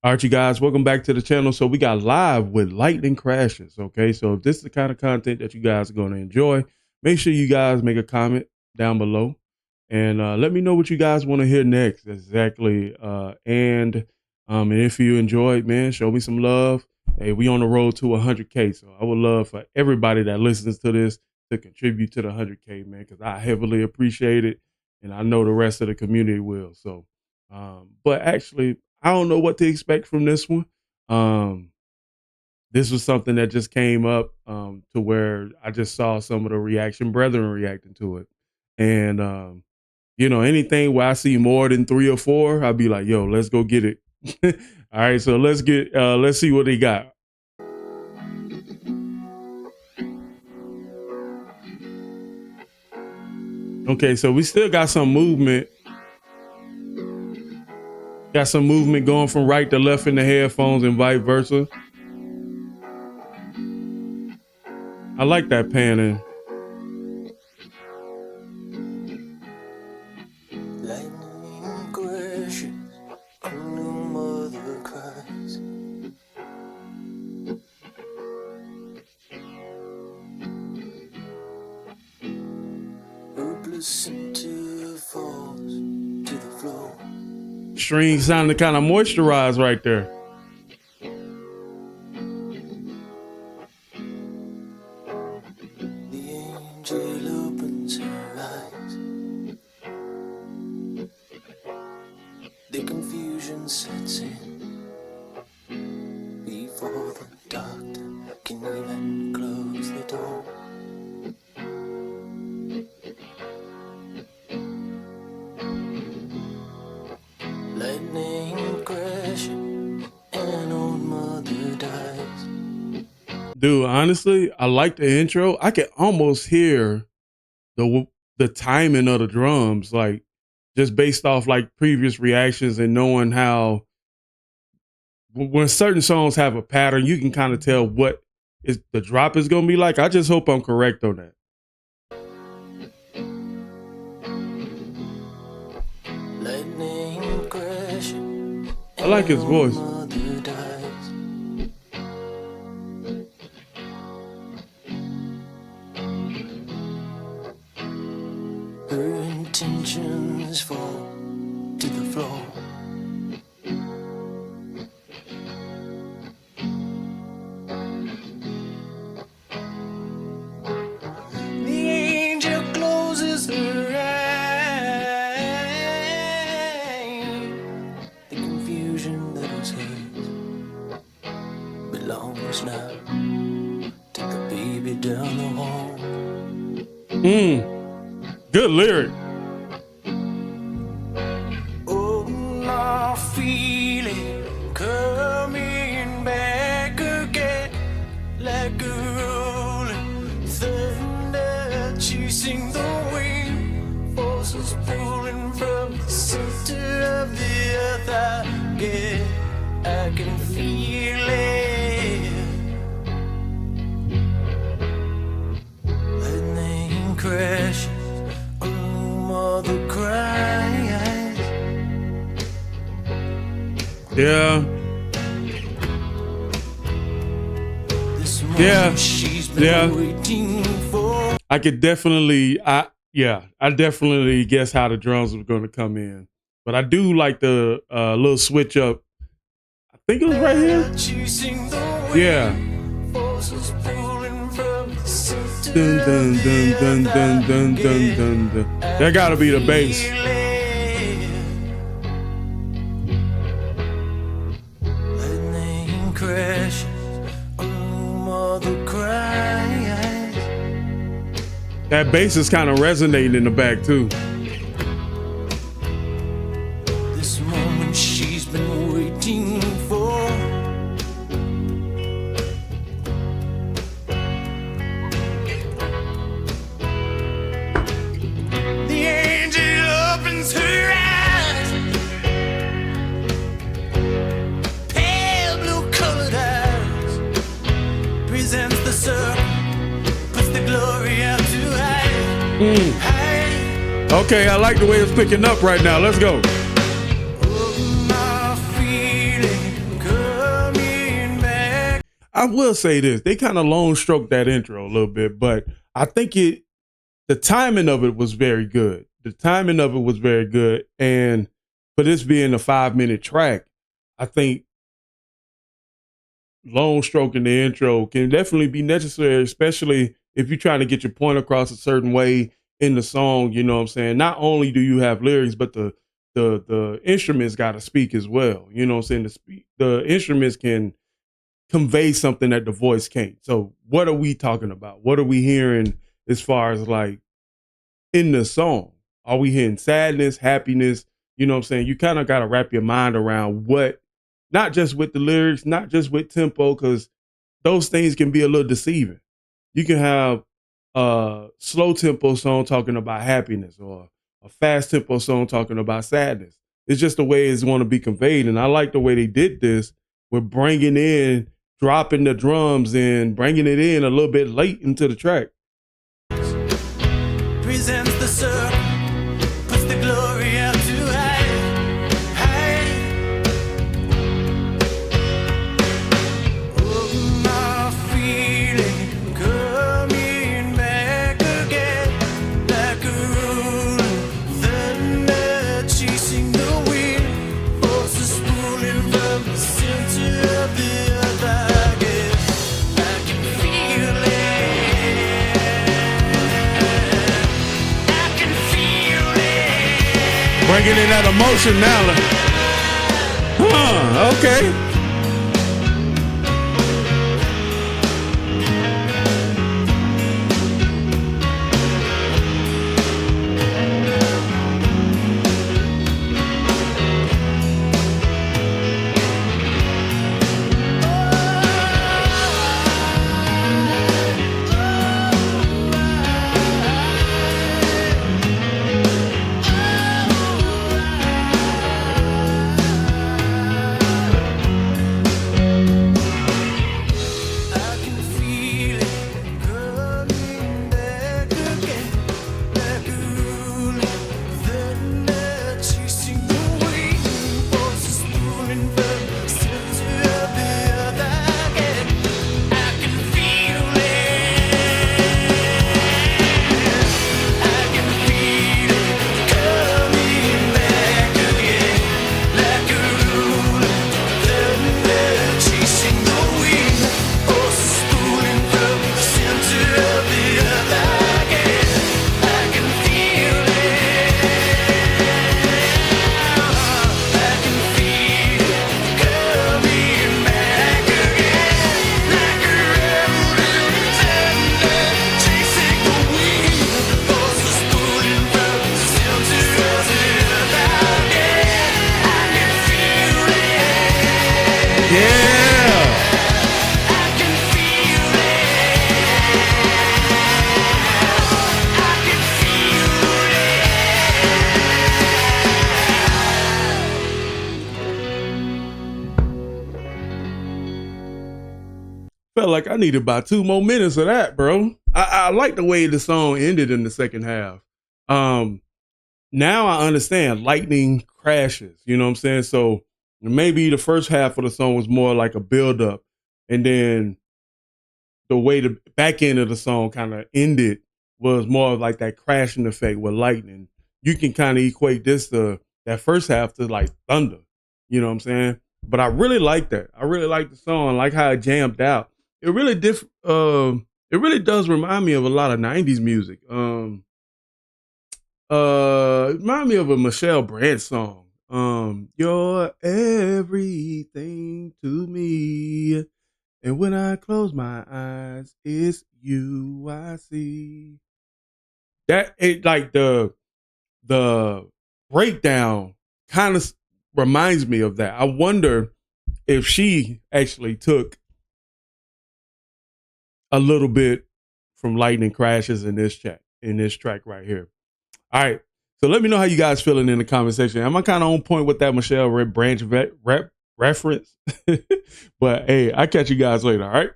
All right, you guys, welcome back to the channel. So we got live with lightning crashes. Okay, so if this is the kind of content that you guys are going to enjoy, make sure you guys make a comment down below and let me know what you guys want to hear next. Exactly. And if you enjoyed, man, show me some love. Hey, we on the road to 100K. So I would love for everybody that listens to this to contribute to the 100K, man, because I heavily appreciate it. And I know the rest of the community will. So, but actually, I don't know what to expect from this one. This was something that just came up to where I just saw some of the reaction brethren reacting to it. And, anything where I see more than 3 or 4, I'll be like, yo, let's go get it. All right, so let's see what they got. Okay, so we still got some movement. Got some movement going from right to left in the headphones and vice versa. I like that panning. Lightning crashes, only mother cries. Hopeless center falls to the floor. String sounded kind of moisturized right there. The angel opens her eyes. The confusion sets in before the doctor can even close the door. Lightning crashing, and old mother dies. Dude, honestly, I like the intro. I can almost hear the timing of the drums, like just based off like previous reactions and knowing how when certain songs have a pattern, you can kind of tell what is the drop is gonna be like. I just hope I'm correct on that. Lightning crashing, I like his voice. mother dies. Her intentions fall to the floor. The angel closes her eyes. The confusion that was hers belongs now to the baby down the hall. Good lyric. Oh, my feeling coming back again, like a rolling thunder chasing the wind, forces pulling from the center of the earth. I can feel it. Lightning crashes, mother cries. Yeah. Yeah. She's been waiting for. I definitely guess how the drums were going to come in, but I do like the little switch up. I think it was right here. Yeah. Dun, dun, dun, dun, dun, dun, dun, dun, dun. That gotta be the bass. Lightning crashes, mother cries. That bass is kind of resonating in the back too. This moment she's been waiting for. The angel opens her eyes. Pale blue colored eyes. Presents the circle. Puts the glory out to hide. Okay, I like the way it's picking up right now. Let's go. My feeling I will say this: they kind of long stroked that intro a little bit, but I think the timing of it was very good. The timing of it was very good, and for this being a 5-minute track, I think long stroking the intro can definitely be necessary, especially if you're trying to get your point across a certain way in the song. You know what I'm saying? Not only do you have lyrics, but the instruments got to speak as well. You know what I'm saying? The instruments can convey something that the voice can't. So what are we talking about? What are we hearing as far as like in the song? Are we hearing sadness, happiness? You know what I'm saying? You kind of got to wrap your mind around what, not just with the lyrics, not just with tempo, because those things can be a little deceiving. You can have a slow tempo song talking about happiness or a fast tempo song talking about sadness. It's just the way it's going to be conveyed. And I like the way they did this with bringing in, dropping the drums and bringing it in a little bit late into the track. Presents the circle, puts the glory out to hide. Oh, my feeling coming back again, like a rolling thunder chasing the wind, forces pulling from the center of the other again. I can feel it. I can feel it. Bringing in that emotion now. Okay. Felt like I needed about 2 more minutes of that, bro. I like the way the song ended in the second half. Now I understand lightning crashes, you know what I'm saying? So maybe the first half of the song was more like a build up, and then the way the back end of the song kind of ended was more of like that crashing effect with lightning. You can kind of equate this to that first half to like thunder, you know what I'm saying? But I really like that. I really like the song. I like how it jammed out. It really it really does remind me of a lot of 90s music. Remind me of a Michelle Branch song. You're everything to me. And when I close my eyes, it's you I see. That it like the breakdown kind of reminds me of that. I wonder if she actually took a little bit from Lightning Crashes in this track right here. All right. So let me know how you guys feeling in the comment section. Am I kind of on point with that Michelle Branch reference? But hey, I'll catch you guys later. All right.